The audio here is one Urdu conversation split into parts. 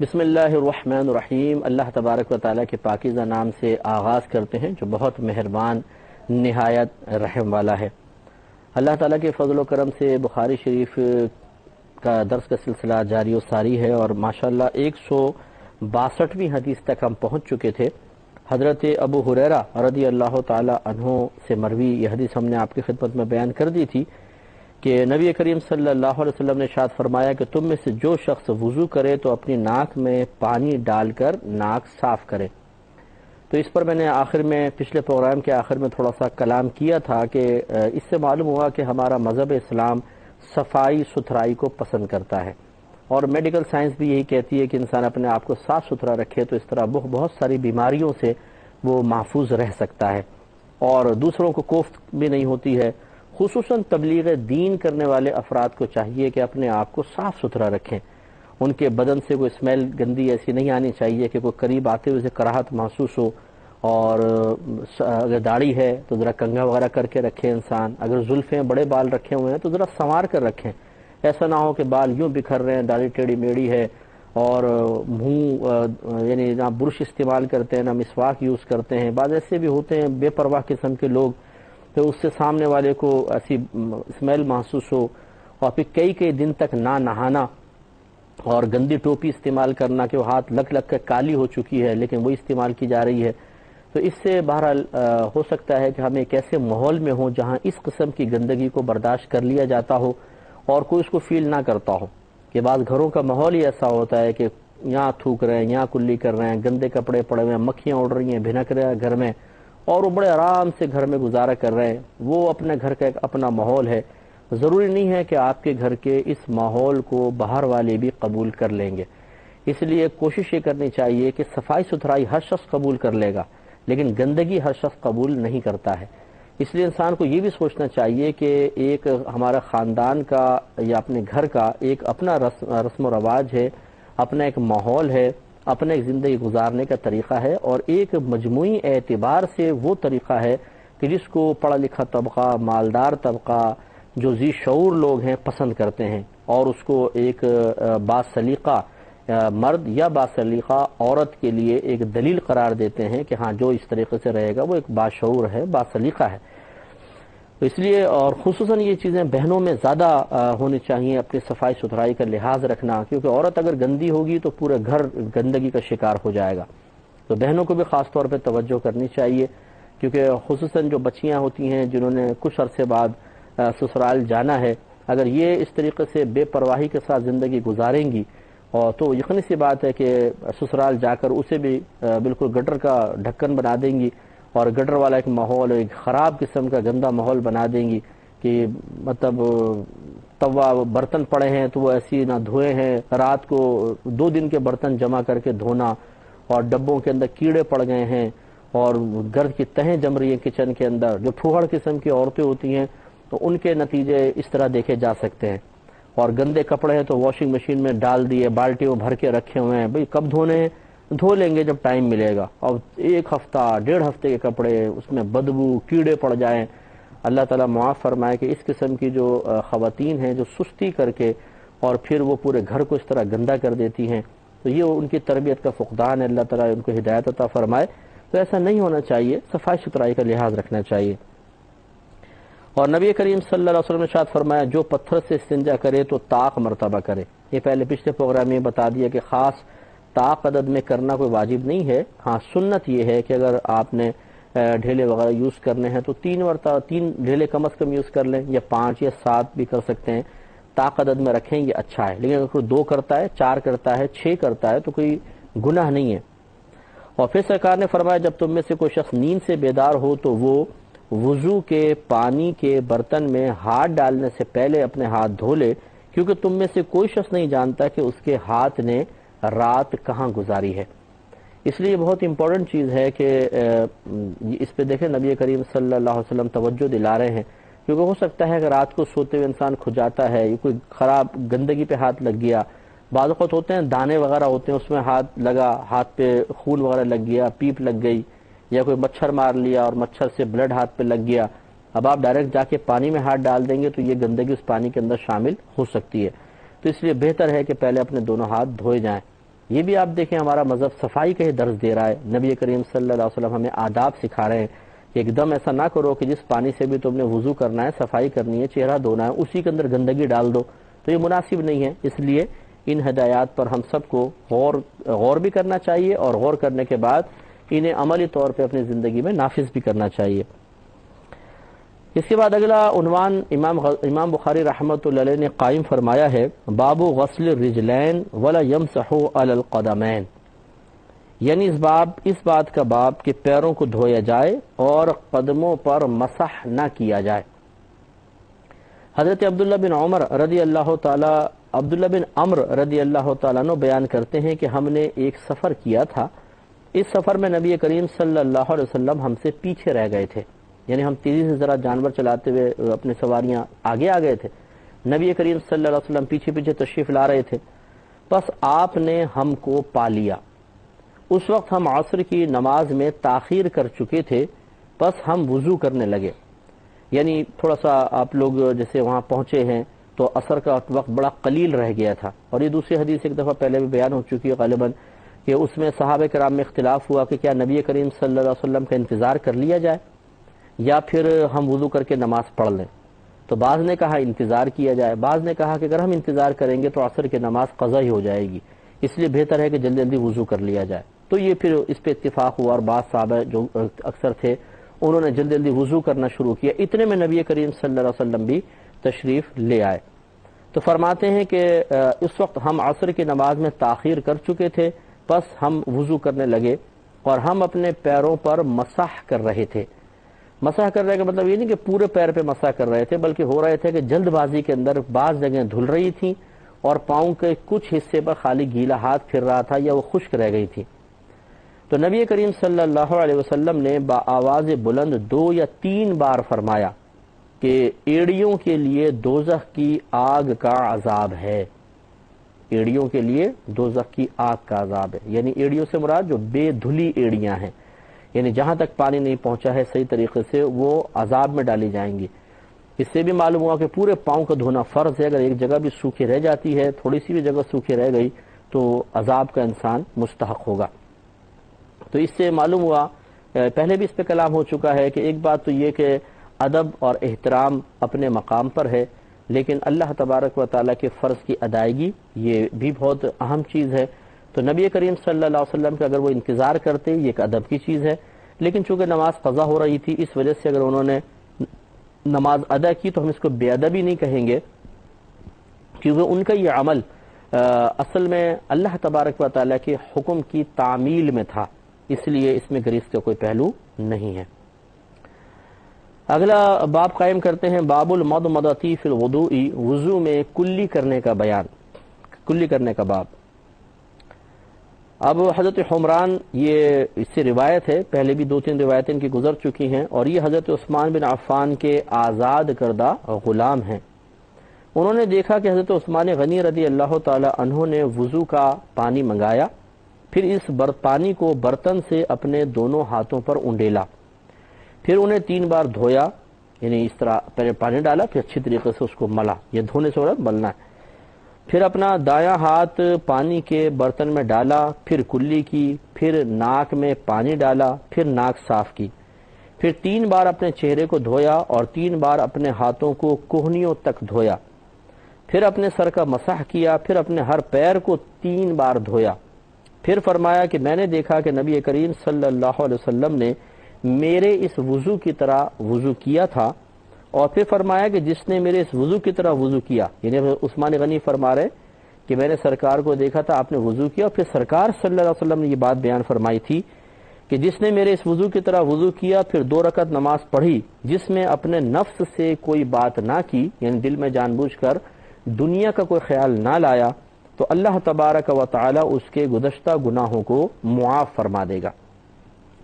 بسم اللہ الرحمن الرحیم۔ اللہ تبارک و تعالیٰ کے پاکیزہ نام سے آغاز کرتے ہیں جو بہت مہربان نہایت رحم والا ہے۔ اللہ تعالیٰ کے فضل و کرم سے بخاری شریف کا درس کا سلسلہ جاری و ساری ہے اور ماشاءاللہ 162ویں حدیث تک ہم پہنچ چکے تھے۔ حضرت ابو ہریرہ رضی اللہ تعالیٰ عنہ سے مروی یہ حدیث ہم نے آپ کی خدمت میں بیان کر دی تھی کہ نبی کریم صلی اللہ علیہ وسلم نے ارشاد فرمایا کہ تم میں سے جو شخص وضو کرے تو اپنی ناک میں پانی ڈال کر ناک صاف کرے۔ تو اس پر میں نے پچھلے پروگرام کے آخر میں تھوڑا سا کلام کیا تھا کہ اس سے معلوم ہوا کہ ہمارا مذہب اسلام صفائی ستھرائی کو پسند کرتا ہے، اور میڈیکل سائنس بھی یہی کہتی ہے کہ انسان اپنے آپ کو صاف ستھرا رکھے تو اس طرح بہت ساری بیماریوں سے وہ محفوظ رہ سکتا ہے اور دوسروں کو کوفت بھی نہیں ہوتی ہے۔ خصوصاً تبلیغ دین کرنے والے افراد کو چاہیے کہ اپنے آپ کو صاف ستھرا رکھیں، ان کے بدن سے کوئی اسمیل گندی ایسی نہیں آنی چاہیے کہ کوئی قریب آتے ہوئے کراہت محسوس ہو، اور اگر داڑھی ہے تو ذرا کنگھا وغیرہ کر کے رکھے انسان، اگر زلفیں بڑے بال رکھے ہوئے ہیں تو ذرا سنوار کر رکھیں، ایسا نہ ہو کہ بال یوں بکھر رہے ہیں، داڑھی ٹیڑھی میڑھی ہے اور منہ یعنی نہ برش استعمال کرتے ہیں نہ مسواک یوز کرتے ہیں۔ بعض ایسے بھی ہوتے ہیں بے پرواہ قسم کے لوگ، تو اس سے سامنے والے کو ایسی اسمیل محسوس ہو، اور پھر کئی دن تک نہ نہانا اور گندی ٹوپی استعمال کرنا کہ وہ ہاتھ لگ کر کالی ہو چکی ہے لیکن وہی استعمال کی جا رہی ہے۔ تو اس سے بہرحال ہو سکتا ہے کہ ہم ایک ایسے ماحول میں ہوں جہاں اس قسم کی گندگی کو برداشت کر لیا جاتا ہو اور کوئی اس کو فیل نہ کرتا ہو، کہ بعض گھروں کا ماحول ہی ایسا ہوتا ہے کہ یہاں تھوک رہے ہیں، یہاں کلی کر رہے ہیں، گندے کپڑے پڑے ہوئے ہیں، مکھیاں اڑ رہی ہیں، بھنک رہے ہیں گھر میں، اور وہ بڑے آرام سے گھر میں گزارا کر رہے ہیں۔ وہ اپنے گھر کا ایک اپنا ماحول ہے، ضروری نہیں ہے کہ آپ کے گھر کے اس ماحول کو باہر والے بھی قبول کر لیں گے۔ اس لیے کوشش یہ کرنی چاہیے کہ صفائی ستھرائی ہر شخص قبول کر لے گا لیکن گندگی ہر شخص قبول نہیں کرتا ہے۔ اس لیے انسان کو یہ بھی سوچنا چاہیے کہ ایک ہمارا خاندان کا یا اپنے گھر کا ایک اپنا رسم و رواج ہے، اپنا ایک ماحول ہے، اپنا ایک زندگی گزارنے کا طریقہ ہے، اور ایک مجموعی اعتبار سے وہ طریقہ ہے کہ جس کو پڑھا لکھا طبقہ، مالدار طبقہ، جو ذی شعور لوگ ہیں پسند کرتے ہیں، اور اس کو ایک باسلیقہ مرد یا باسلیقہ عورت کے لیے ایک دلیل قرار دیتے ہیں کہ ہاں جو اس طریقے سے رہے گا وہ ایک باشعور ہے، باسلیقہ ہے۔ تو اس لیے اور خصوصاً یہ چیزیں بہنوں میں زیادہ ہونی چاہیے، اپنی صفائی ستھرائی کا لحاظ رکھنا، کیونکہ عورت اگر گندی ہوگی تو پورے گھر گندگی کا شکار ہو جائے گا۔ تو بہنوں کو بھی خاص طور پہ توجہ کرنی چاہیے، کیونکہ خصوصاً جو بچیاں ہوتی ہیں جنہوں نے کچھ عرصے بعد سسرال جانا ہے، اگر یہ اس طریقے سے بے پرواہی کے ساتھ زندگی گزاریں گی اور تو یقینی سی بات ہے کہ سسرال جا کر اسے بھی بالکل گٹر کا ڈھکن بنا دیں گی، اور گٹر والا ایک ماحول، ایک خراب قسم کا گندا ماحول بنا دیں گی کہ مطلب توا برتن پڑے ہیں تو وہ ایسی نہ دھوئے ہیں، رات کو 2 دن کے برتن جمع کر کے دھونا، اور ڈبوں کے اندر کیڑے پڑ گئے ہیں اور گرد کی تہیں جم رہی ہیں کچن کے اندر، جو پھوہڑ قسم کی عورتیں ہوتی ہیں تو ان کے نتیجے اس طرح دیکھے جا سکتے ہیں۔ اور گندے کپڑے ہیں تو واشنگ مشین میں ڈال دیے، بالٹیوں بھر کے رکھے ہوئے ہیں، بھئی کب دھونے ہیں، دھو لیں گے جب ٹائم ملے گا، اور 1 ہفتہ 1.5 ہفتے کے کپڑے اس میں بدبو کیڑے پڑ جائیں۔ اللہ تعالیٰ معاف فرمائے کہ اس قسم کی جو خواتین ہیں جو سستی کر کے اور پھر وہ پورے گھر کو اس طرح گندا کر دیتی ہیں، تو یہ ان کی تربیت کا فقدان ہے، اللہ تعالیٰ ان کو ہدایت عطا فرمائے۔ تو ایسا نہیں ہونا چاہیے، صفائی ستھرائی کا لحاظ رکھنا چاہیے۔ اور نبی کریم صلی اللہ علیہ وسلم نے ارشاد فرمایا جو پتھر سے استنجا کرے تو طاق مرتبہ کرے۔ یہ پہلے پچھلے پروگرام میں بتا دیا کہ خاص طاق عدد میں کرنا کوئی واجب نہیں ہے، ہاں سنت یہ ہے کہ اگر آپ نے ڈھیلے وغیرہ یوز کرنے ہیں تو 3 ڈھیلے کم از کم یوز کر لیں، یا 5 یا 7 بھی کر سکتے ہیں، طاق عدد میں رکھیں یہ اچھا ہے۔ لیکن اگر کوئی 2 کرتا ہے، 4 کرتا ہے، 6 کرتا ہے تو کوئی گناہ نہیں ہے۔ اور پھر سرکار نے فرمایا جب تم میں سے کوئی شخص نیند سے بیدار ہو تو وہ وضو کے پانی کے برتن میں ہاتھ ڈالنے سے پہلے اپنے ہاتھ دھو لے، کیونکہ تم میں سے کوئی شخص نہیں جانتا کہ اس کے ہاتھ نے رات کہاں گزاری ہے۔ اس لیے بہت امپورٹنٹ چیز ہے کہ اس پہ دیکھیں نبی کریم صلی اللہ علیہ وسلم توجہ دلا رہے ہیں، کیونکہ ہو سکتا ہے کہ رات کو سوتے ہوئے انسان کھجاتا ہے، کوئی خراب گندگی پہ ہاتھ لگ گیا، بعض اوقات ہوتے ہیں دانے وغیرہ ہوتے ہیں اس میں ہاتھ لگا، ہاتھ پہ خون وغیرہ لگ گیا، پیپ لگ گئی، یا کوئی مچھر مار لیا اور مچھر سے بلڈ ہاتھ پہ لگ گیا، اب آپ ڈائریکٹ جا کے پانی میں ہاتھ ڈال دیں گے تو یہ گندگی اس پانی کے اندر شامل ہو سکتی ہے۔ تو اس لیے بہتر ہے کہ پہلے اپنے دونوں ہاتھ دھوئے جائیں۔ یہ بھی آپ دیکھیں ہمارا مذہب صفائی کا ہی درس دے رہا ہے. نبی کریم صلی اللہ علیہ وسلم ہمیں آداب سکھا رہے ہیں کہ ایک دم ایسا نہ کرو کہ جس پانی سے بھی تم نے وضو کرنا ہے، صفائی کرنی ہے، چہرہ دھونا ہے، اسی کے اندر گندگی ڈال دو، تو یہ مناسب نہیں ہے. اس لیے ان ہدایات پر ہم سب کو غور بھی کرنا چاہیے، اور غور کرنے کے بعد انہیں عملی طور پہ اپنی زندگی میں نافذ بھی کرنا چاہیے. اس کے بعد اگلا عنوان امام بخاری رحمۃ اللہ علیہ نے قائم فرمایا ہے، باب غسل الرجلین ولا یمسح علی القدمین، یعنی اس بات کا باب کہ پیروں کو دھویا جائے اور قدموں پر مسح نہ کیا جائے. حضرت عبداللہ بن عمر رضی اللہ تعالیٰ عنہ بیان کرتے ہیں کہ ہم نے ایک سفر کیا تھا. اس سفر میں نبی کریم صلی اللہ علیہ وسلم ہم سے پیچھے رہ گئے تھے، یعنی ہم تیزی سے ذرا جانور چلاتے ہوئے اپنے سواریاں آگے آ گئے تھے، نبی کریم صلی اللہ علیہ وسلم پیچھے پیچھے تشریف لا رہے تھے. پس آپ نے ہم کو پا لیا. اس وقت ہم عصر کی نماز میں تاخیر کر چکے تھے، پس ہم وضو کرنے لگے. یعنی تھوڑا سا آپ لوگ جیسے وہاں پہنچے ہیں تو عصر کا وقت بڑا قلیل رہ گیا تھا. اور یہ دوسری حدیث ایک دفعہ پہلے بھی بیان ہو چکی ہے غالباً، کہ اس میں صحابہ کرام میں اختلاف ہوا کہ کیا نبی کریم صلی اللہ علیہ وسلم کا انتظار کر لیا جائے یا پھر ہم وضو کر کے نماز پڑھ لیں. تو بعض نے کہا انتظار کیا جائے، بعض نے کہا کہ اگر ہم انتظار کریں گے تو عصر کی نماز قضا ہی ہو جائے گی، اس لیے بہتر ہے کہ جلدی جلدی وضو کر لیا جائے. تو یہ پھر اس پہ اتفاق ہوا اور بعض صحابہ جو اکثر تھے انہوں نے جلدی جلدی وضو کرنا شروع کیا. اتنے میں نبی کریم صلی اللہ علیہ وسلم بھی تشریف لے آئے. تو فرماتے ہیں کہ اس وقت ہم عصر کی نماز میں تاخیر کر چکے تھے، پس ہم وضو کرنے لگے اور ہم اپنے پیروں پر مسح کر رہے تھے. مسح کر رہے کا مطلب یہ نہیں کہ پورے پیر پہ مسح کر رہے تھے، بلکہ ہو رہے تھے کہ جلد بازی کے اندر بعض جگہیں دھل رہی تھیں اور پاؤں کے کچھ حصے پر خالی گیلا ہاتھ پھر رہا تھا یا وہ خشک رہ گئی تھی. تو نبی کریم صلی اللہ علیہ وسلم نے بآواز بلند 2 یا 3 بار فرمایا کہ ایڑیوں کے لیے دوزخ کی آگ کا عذاب ہے. ایڑیوں کے لیے دوزخ کی آگ کا عذاب ہے، یعنی ایڑیوں سے مراد جو بے دھلی ایڑیاں ہیں، یعنی جہاں تک پانی نہیں پہنچا ہے صحیح طریقے سے وہ عذاب میں ڈالی جائیں گی. اس سے بھی معلوم ہوا کہ پورے پاؤں کا دھونا فرض ہے. اگر ایک جگہ بھی سوکھی رہ جاتی ہے، تھوڑی سی بھی جگہ سوکھی رہ گئی تو عذاب کا انسان مستحق ہوگا. تو اس سے معلوم ہوا، پہلے بھی اس پہ کلام ہو چکا ہے، کہ ایک بات تو یہ کہ ادب اور احترام اپنے مقام پر ہے، لیکن اللہ تبارک و تعالیٰ کے فرض کی ادائیگی یہ بھی بہت اہم چیز ہے. تو نبی کریم صلی اللہ علیہ وسلم کا اگر وہ انتظار کرتے یہ ایک ادب کی چیز ہے، لیکن چونکہ نماز قضا ہو رہی تھی اس وجہ سے اگر انہوں نے نماز ادا کی تو ہم اس کو بے ادبی نہیں کہیں گے، کیونکہ ان کا یہ عمل اصل میں اللہ تبارک و تعالیٰ کے حکم کی تعمیل میں تھا، اس لیے اس میں گریز کا کوئی پہلو نہیں ہے. اگلا باب قائم کرتے ہیں، باب المضمضۃ فی الوضوء، وضو میں کلی کرنے کا بیان، کلی کرنے کا باب. اب حضرت حمران یہ اس سے روایت ہے، پہلے بھی 2-3 روایتیں ان کی گزر چکی ہیں، اور یہ حضرت عثمان بن عفان کے آزاد کردہ غلام ہیں. انہوں نے دیکھا کہ حضرت عثمان غنی رضی اللہ تعالی عنہ نے وضو کا پانی منگایا، پھر اس پانی کو برتن سے اپنے دونوں ہاتھوں پر انڈیلا، پھر انہیں 3 بار دھویا، یعنی اس طرح پہلے پانی ڈالا پھر اچھی طریقے سے اس کو ملا، یہ دھونے سے مراد ملنا ہے. پھر اپنا دایاں ہاتھ پانی کے برتن میں ڈالا، پھر کلی کی، پھر ناک میں پانی ڈالا، پھر ناک صاف کی، پھر 3 بار اپنے چہرے کو دھویا اور 3 بار اپنے ہاتھوں کو کوہنیوں تک دھویا، پھر اپنے سر کا مسح کیا، پھر اپنے ہر پیر کو 3 بار دھویا. پھر فرمایا کہ میں نے دیکھا کہ نبی کریم صلی اللہ علیہ وسلم نے میرے اس وضو کی طرح وضو کیا تھا، اور پھر فرمایا کہ جس نے میرے اس وضو کی طرح وضو کیا، یعنی عثمان غنی فرما رہے کہ میں نے سرکار کو دیکھا تھا آپ نے وضو کیا، اور پھر سرکار صلی اللہ علیہ وسلم نے یہ بات بیان فرمائی تھی کہ جس نے میرے اس وضو کی طرح وضو کیا، پھر 2 رکعت نماز پڑھی جس میں اپنے نفس سے کوئی بات نہ کی، یعنی دل میں جان بوجھ کر دنیا کا کوئی خیال نہ لایا، تو اللہ تبارک و تعالی اس کے گزشتہ گناہوں کو معاف فرما دے گا.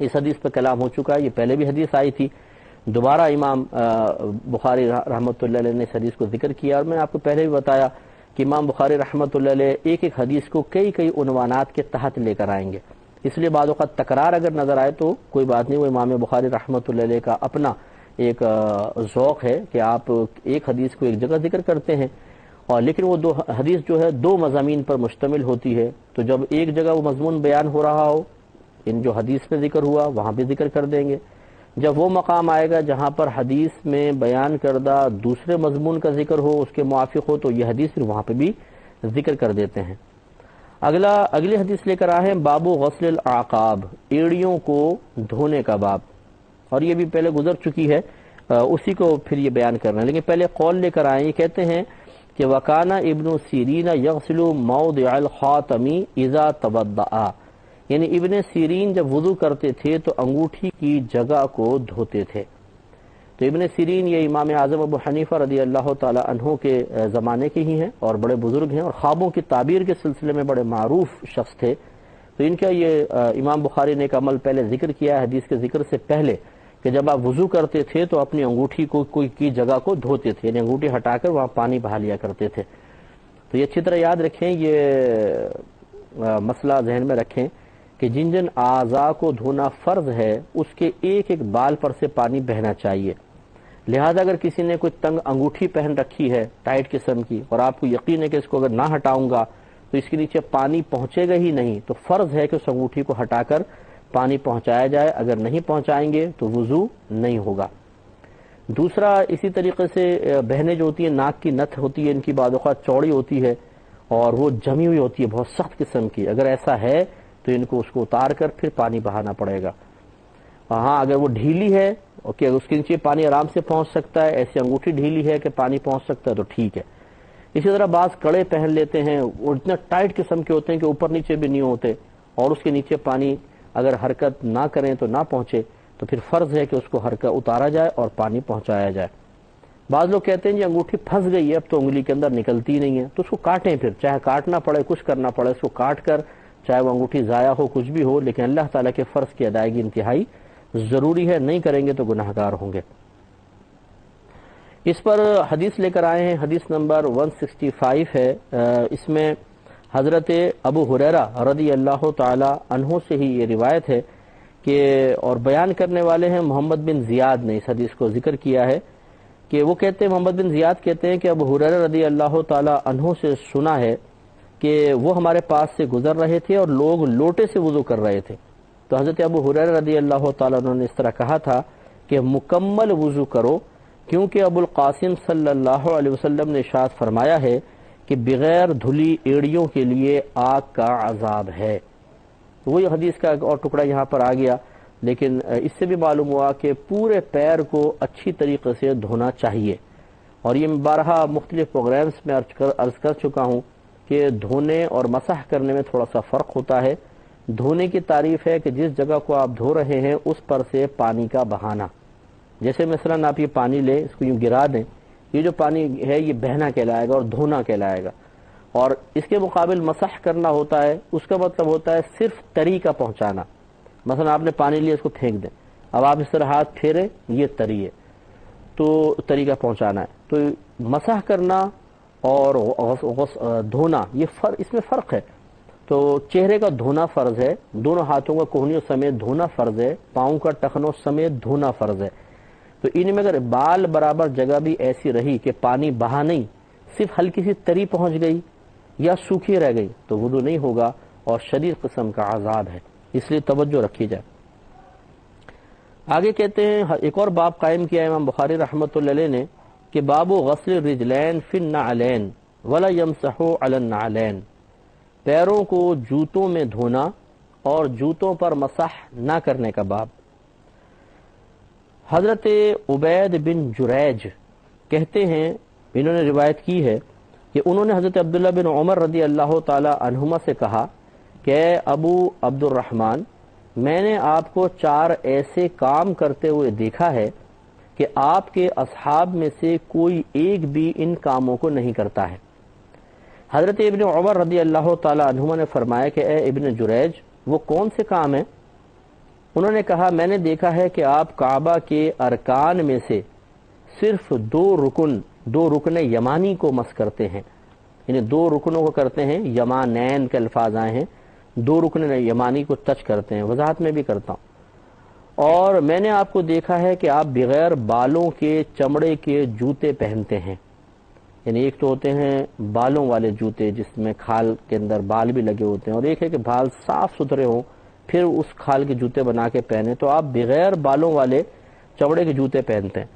اس حدیث پہ کلام ہو چکا ہے، یہ پہلے بھی حدیث آئی تھی، دوبارہ امام بخاری رحمۃ اللہ علیہ نے اس حدیث کو ذکر کیا، اور میں نے آپ کو پہلے بھی بتایا کہ امام بخاری رحمۃ اللہ علیہ ایک ایک حدیث کو کئی عنوانات کے تحت لے کر آئیں گے، اس لیے بعض اوقات تکرار اگر نظر آئے تو کوئی بات نہیں، وہ امام بخاری رحمۃ اللہ علیہ کا اپنا ایک ذوق ہے کہ آپ ایک حدیث کو ایک جگہ ذکر کرتے ہیں اور لیکن وہ حدیث جو ہے دو مضامین پر مشتمل ہوتی ہے، تو جب ایک جگہ وہ مضمون بیان ہو رہا ہو، ان جو حدیث میں ذکر ہوا وہاں بھی ذکر کر دیں گے، جب وہ مقام آئے گا جہاں پر حدیث میں بیان کردہ دوسرے مضمون کا ذکر ہو، اس کے موافق ہو، تو یہ حدیث پھر وہاں پہ بھی ذکر کر دیتے ہیں۔ اگلی حدیث لے کر آئے ہیں باب غسل العقاب، ایڑیوں کو دھونے کا باب، اور یہ بھی پہلے گزر چکی ہے، اسی کو پھر یہ بیان کرنا ہے، لیکن پہلے قول لے کر آئے، یہ کہتے ہیں کہ وکانا ابن سیرین یغسل موضع الخاتم اذا توضأ، یعنی ابن سیرین جب وضو کرتے تھے تو انگوٹھی کی جگہ کو دھوتے تھے۔ تو ابن سیرین یہ امام اعظم ابو حنیفہ رضی اللہ تعالی عنہ کے زمانے کے ہی ہیں اور بڑے بزرگ ہیں، اور خوابوں کی تعبیر کے سلسلے میں بڑے معروف شخص تھے۔ تو ان کا یہ امام بخاری نے ایک عمل پہلے ذکر کیا ہے حدیث کے ذکر سے پہلے، کہ جب آپ وضو کرتے تھے تو اپنی انگوٹھی کو کوئی کی جگہ کو دھوتے تھے، یعنی انگوٹھی ہٹا کر وہاں پانی بہا لیا کرتے تھے۔ تو یہ اچھی طرح یاد رکھیں، یہ مسئلہ ذہن میں رکھیں کہ جن جن اعضاء کو دھونا فرض ہے اس کے ایک ایک بال پر سے پانی بہنا چاہیے۔ لہذا اگر کسی نے کوئی تنگ انگوٹھی پہن رکھی ہے ٹائٹ قسم کی، اور آپ کو یقین ہے کہ اس کو اگر نہ ہٹاؤں گا تو اس کے نیچے پانی پہنچے گا ہی نہیں، تو فرض ہے کہ اس انگوٹھی کو ہٹا کر پانی پہنچایا جائے، اگر نہیں پہنچائیں گے تو وضو نہیں ہوگا۔ دوسرا اسی طریقے سے بہنیں جو ہوتی ہیں، ناک کی نتھ ہوتی ہے ان کی بعض اوقات چوڑی ہوتی ہے اور وہ جمی ہوئی ہوتی ہے بہت سخت قسم کی، اگر ایسا ہے تو ان کو اس کو اتار کر پھر پانی بہانا پڑے گا۔ ہاں اگر وہ ڈھیلی ہے کہ اس کے نیچے پانی آرام سے پہنچ سکتا ہے، ایسی انگوٹھی ڈھیلی ہے کہ پانی پہنچ سکتا ہے تو ٹھیک ہے۔ اسی طرح بعض کڑے پہن لیتے ہیں، وہ اتنا ٹائٹ قسم کے ہوتے ہیں کہ اوپر نیچے بھی نہیں ہوتے، اور اس کے نیچے پانی اگر حرکت نہ کریں تو نہ پہنچے، تو پھر فرض ہے کہ اس کو حرکت اتارا جائے اور پانی پہنچایا جائے۔ بعض لوگ کہتے ہیں جی انگوٹھی پھنس گئی ہے اب تو انگلی کے اندر نکلتی نہیں ہے، تو اس کو کاٹیں، پھر چاہے کاٹنا پڑے کچھ کرنا پڑے، اس کو کاٹ کر چاہے وہ انگوٹھی ضائع ہو کچھ بھی ہو، لیکن اللہ تعالیٰ کے فرض کی ادائیگی انتہائی ضروری ہے، نہیں کریں گے تو گناہگار ہوں گے۔ اس پر حدیث لے کر آئے ہیں، حدیث نمبر 165 ہے، اس میں حضرت ابو ہریرہ رضی اللہ تعالی عنہ سے ہی یہ روایت ہے کہ، اور بیان کرنے والے ہیں محمد بن زیاد نے اس حدیث کو ذکر کیا ہے کہ وہ کہتے ہیں، محمد بن زیاد کہتے ہیں کہ ابو ہریرہ رضی اللہ تعالی عنہ سے سنا ہے کہ وہ ہمارے پاس سے گزر رہے تھے اور لوگ لوٹے سے وضو کر رہے تھے، تو حضرت ابو ہریرہ رضی اللہ تعالیٰ عنہ نے اس طرح کہا تھا کہ مکمل وضو کرو، کیونکہ ابو القاسم صلی اللہ علیہ وسلم نے ارشاد فرمایا ہے کہ بغیر دھلی ایڑیوں کے لیے آگ کا عذاب ہے۔ وہی حدیث کا ایک اور ٹکڑا یہاں پر آ گیا، لیکن اس سے بھی معلوم ہوا کہ پورے پیر کو اچھی طریقے سے دھونا چاہیے، اور یہ بارہا مختلف پروگرامز میں عرض کر چکا ہوں کہ دھونے اور مسح کرنے میں تھوڑا سا فرق ہوتا ہے۔ دھونے کی تعریف ہے کہ جس جگہ کو آپ دھو رہے ہیں اس پر سے پانی کا بہانا، جیسے مثلا آپ یہ پانی لیں، اس کو یوں گرا دیں، یہ جو پانی ہے یہ بہنا کہلائے گا اور دھونا کہلائے گا، اور اس کے مقابل مسح کرنا ہوتا ہے، اس کا مطلب ہوتا ہے صرف تری کا پہنچانا۔ مثلا آپ نے پانی لیا، اس کو پھینک دیں، اب آپ اس طرح ہاتھ پھیرے، یہ تری ہے، تو تری کا پہنچانا ہے۔ تو مسح کرنا اور دھونا، یہ اس میں فرق ہے۔ تو چہرے کا دھونا فرض ہے، دونوں ہاتھوں کا کوہنیوں سمیت دھونا فرض ہے، پاؤں کا ٹخنوں سمیت دھونا فرض ہے۔ تو ان میں اگر بال برابر جگہ بھی ایسی رہی کہ پانی بہا نہیں، صرف ہلکی سی تری پہنچ گئی یا سوکھی رہ گئی، تو وضو نہیں ہوگا اور شدید قسم کا عذاب ہے، اس لیے توجہ رکھی جائے۔ آگے کہتے ہیں ایک اور باب قائم کیا امام بخاری رحمۃ اللہ علیہ نے کہ باب غسل الرجلین فی النعلین ولا یمسح علی النعلین، پیروں کو جوتوں میں دھونا اور جوتوں پر مسح نہ کرنے کا باب۔ حضرت عبید بن جریج کہتے ہیں، انہوں نے روایت کی ہے کہ انہوں نے حضرت عبداللہ بن عمر رضی اللہ تعالی عنہما سے کہا کہ اے ابو عبد الرحمن، میں نے آپ کو 4 ایسے کام کرتے ہوئے دیکھا ہے کہ آپ کے اصحاب میں سے کوئی ایک بھی ان کاموں کو نہیں کرتا ہے۔ حضرت ابن عمر رضی اللہ تعالی عنہما نے فرمایا کہ اے ابن جریج، وہ کون سے کام ہیں؟ انہوں نے کہا، میں نے دیکھا ہے کہ آپ کعبہ کے ارکان میں سے صرف 2 رکن یمانی کو مس کرتے ہیں، یعنی 2 رکنوں کو کرتے ہیں، یمانین کے الفاظ آئے ہیں، 2 رکن یمانی کو ٹچ کرتے ہیں، وضاحت میں بھی کرتا ہوں۔ اور میں نے آپ کو دیکھا ہے کہ آپ بغیر بالوں کے چمڑے کے جوتے پہنتے ہیں، یعنی ایک تو ہوتے ہیں بالوں والے جوتے جس میں کھال کے اندر بال بھی لگے ہوتے ہیں، اور ایک ہے کہ بال صاف ستھرے ہوں پھر اس کھال کے جوتے بنا کے پہنے، تو آپ بغیر بالوں والے چمڑے کے جوتے پہنتے ہیں۔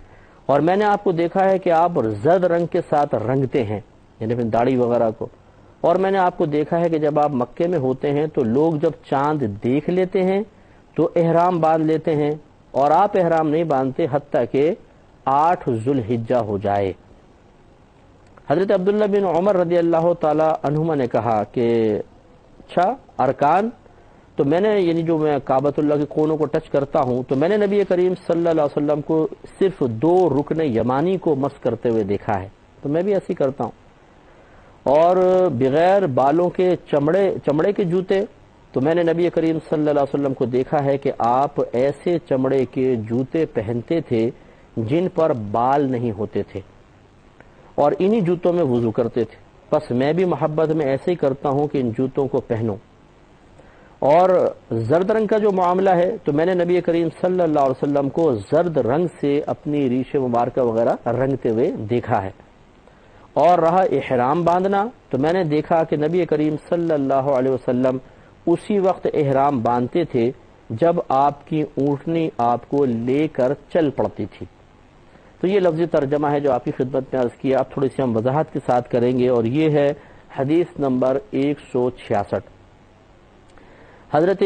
اور میں نے آپ کو دیکھا ہے کہ آپ زرد رنگ کے ساتھ رنگتے ہیں، یعنی پھر داڑھی وغیرہ کو۔ اور میں نے آپ کو دیکھا ہے کہ جب آپ مکے میں ہوتے ہیں تو لوگ جب چاند دیکھ لیتے ہیں تو احرام باندھ لیتے ہیں، اور آپ احرام نہیں باندھتے حتیٰ کہ 8 ذوالحجہ ہو جائے۔ حضرت عبداللہ بن عمر رضی اللہ تعالی عنہما نے کہا کہ اچھا ارکان، تو میں نے یعنی جو میں کعبۃ اللہ کے کونوں کو ٹچ کرتا ہوں تو میں نے نبی کریم صلی اللہ علیہ وسلم کو صرف 2 رکن یمانی کو مس کرتے ہوئے دیکھا ہے، تو میں بھی ایسے ہی کرتا ہوں۔ اور بغیر بالوں کے چمڑے کے جوتے، تو میں نے نبی کریم صلی اللہ علیہ وسلم کو دیکھا ہے کہ آپ ایسے چمڑے کے جوتے پہنتے تھے جن پر بال نہیں ہوتے تھے، اور انہی جوتوں میں وضو کرتے تھے۔ بس میں بھی محبت میں ایسے ہی کرتا ہوں کہ ان جوتوں کو پہنوں۔ اور زرد رنگ کا جو معاملہ ہے تو میں نے نبی کریم صلی اللہ علیہ وسلم کو زرد رنگ سے اپنی ریش مبارکہ وغیرہ رنگتے ہوئے دیکھا ہے۔ اور رہا احرام باندھنا، تو میں نے دیکھا کہ نبی کریم صلی اللہ علیہ وسلم اسی وقت احرام باندھتے تھے جب آپ کی اونٹنی آپ کو لے کر چل پڑتی تھی۔ تو یہ لفظی ترجمہ ہے جو آپ کی خدمت میں عرض کیا، اب تھوڑی سی ہم وضاحت کے ساتھ کریں گے، اور یہ ہے حدیث نمبر 166۔ حضرت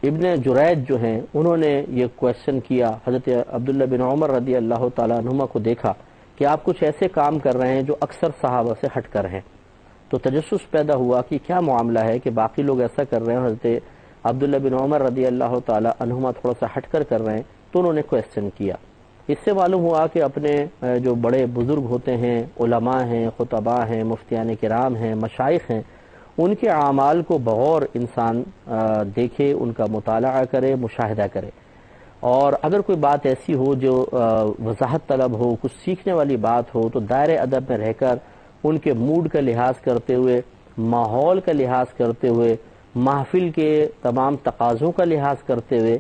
ابن جریج جو ہیں انہوں نے یہ کویشچن کیا، حضرت عبداللہ بن عمر رضی اللہ تعالیٰ عنہما کو دیکھا کہ آپ کچھ ایسے کام کر رہے ہیں جو اکثر صحابہ سے ہٹ کر ہیں، تو تجسس پیدا ہوا کہ کیا معاملہ ہے کہ باقی لوگ ایسا کر رہے ہیں، حضرت عبداللہ بن عمر رضی اللہ تعالیٰ عنہما تھوڑا سا ہٹ کر رہے ہیں، تو انہوں نے کویشچن کیا۔ اس سے معلوم ہوا کہ اپنے جو بڑے بزرگ ہوتے ہیں، علماء ہیں، خطباء ہیں، مفتیان کرام ہیں، مشائخ ہیں، ان کے اعمال کو بغور انسان دیکھے، ان کا مطالعہ کرے، مشاہدہ کرے، اور اگر کوئی بات ایسی ہو جو وضاحت طلب ہو، کچھ سیکھنے والی بات ہو، تو دائرۂ ادب میں رہ کر ان کے موڈ کا لحاظ کرتے ہوئے، ماحول کا لحاظ کرتے ہوئے، محفل کے تمام تقاضوں کا لحاظ کرتے ہوئے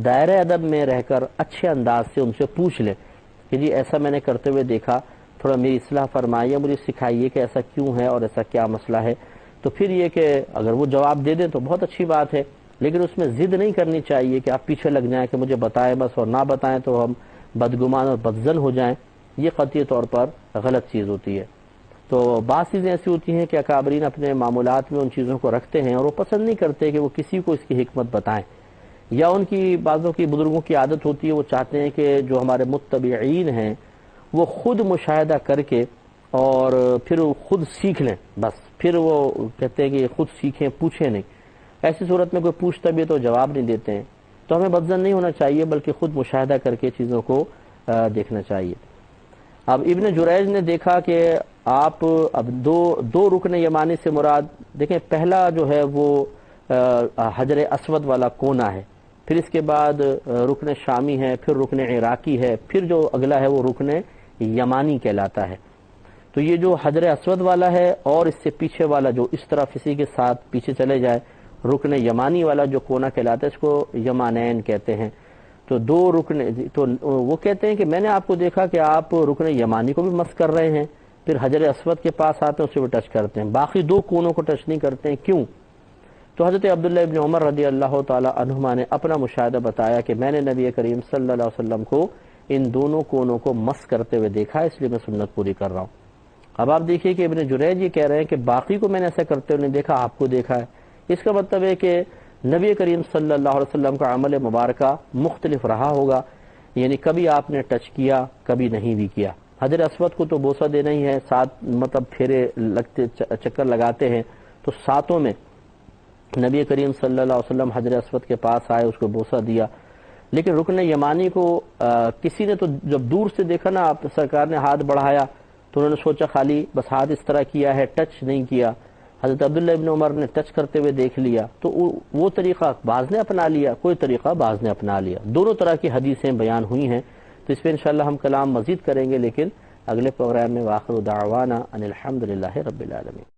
دائرۂ ادب میں رہ کر اچھے انداز سے ان سے پوچھ لیں کہ جی ایسا میں نے کرتے ہوئے دیکھا، تھوڑا میری اصلاح فرمائیے، مجھے سکھائیے کہ ایسا کیوں ہے اور ایسا کیا مسئلہ ہے۔ تو پھر یہ کہ اگر وہ جواب دے دیں تو بہت اچھی بات ہے، لیکن اس میں ضد نہیں کرنی چاہیے کہ آپ پیچھے لگ جائیں کہ مجھے بتائیں بس، اور نہ بتائیں تو ہم بدگمان اور بدظن ہو جائیں، یہ قطعی طور پر غلط چیز ہوتی ہے۔ تو بعض چیزیں ایسی ہوتی ہیں کہ اکابرین اپنے معمولات میں ان چیزوں کو رکھتے ہیں اور وہ پسند نہیں کرتے کہ وہ کسی کو اس کی حکمت بتائیں، یا ان کی بعضوں کی بزرگوں کی عادت ہوتی ہے، وہ چاہتے ہیں کہ جو ہمارے متبعین ہیں وہ خود مشاہدہ کر کے اور پھر وہ خود سیکھ لیں، بس پھر وہ کہتے ہیں کہ خود سیکھیں، پوچھیں نہیں۔ ایسی صورت میں کوئی پوچھتا بھی ہے تو جواب نہیں دیتے ہیں، تو ہمیں بدظن نہیں ہونا چاہیے بلکہ خود مشاہدہ کر کے چیزوں کو دیکھنا چاہیے۔ اب ابن جریج نے دیکھا کہ آپ اب دو رکن یمانی سے مراد، دیکھیں پہلا جو ہے وہ حجر اسود والا کونا ہے، پھر اس کے بعد رکن شامی ہے، پھر رکن عراقی ہے، پھر جو اگلا ہے وہ رکن یمانی کہلاتا ہے۔ تو یہ جو حجر اسود والا ہے اور اس سے پیچھے والا جو اس طرف اسی کے ساتھ پیچھے چلے جائے رکن یمانی والا جو کونا کہلاتا ہے، اس کو یمانین کہتے ہیں۔ تو 2 رکن، تو وہ کہتے ہیں کہ میں نے آپ کو دیکھا کہ آپ رکن یمانی کو بھی مس کر رہے ہیں، پھر حجر اسود کے پاس آتے ہیں اسے بھی ٹچ کرتے ہیں، باقی 2 کونوں کو ٹچ نہیں کرتے ہیں، کیوں؟ تو حضرت عبداللہ ابن عمر رضی اللہ تعالی عنہما نے اپنا مشاہدہ بتایا کہ میں نے نبی کریم صلی اللہ علیہ وسلم کو ان دونوں کونوں کو مس کرتے ہوئے دیکھا، اس لیے میں سنت پوری کر رہا ہوں۔ اب آپ دیکھیے کہ ابن جریج یہ کہہ رہے ہیں کہ باقی کو میں نے ایسا کرتے ہوئے نہیں دیکھا، آپ کو دیکھا ہے۔ اس کا مطلب ہے کہ نبی کریم صلی اللہ علیہ وسلم کا عمل مبارکہ مختلف رہا ہوگا، یعنی کبھی آپ نے ٹچ کیا، کبھی نہیں بھی کیا۔ حجر اسود کو تو بوسہ دینا ہی ہے، 7 مطلب پھیرے لگتے، چکر لگاتے ہیں، تو 7 میں نبی کریم صلی اللہ علیہ وسلم حجر اسود کے پاس آئے، اس کو بوسہ دیا۔ لیکن رکن یمانی کو کسی نے تو جب دور سے دیکھا نا، آپ سرکار نے ہاتھ بڑھایا تو انہوں نے سوچا خالی بس ہاتھ اس طرح کیا ہے، ٹچ نہیں کیا۔ حضرت عبداللہ ابن عمر نے ٹچ کرتے ہوئے دیکھ لیا، تو وہ طریقہ بعض نے اپنا لیا، کوئی طریقہ بعض نے اپنا لیا۔ دونوں طرح کی حدیثیں بیان ہوئی ہیں، تو اس پہ انشاءاللہ ہم کلام مزید کریں گے، لیکن اگلے پروگرام میں۔ وآخر دعوانا ان الحمدللہ رب العالمین۔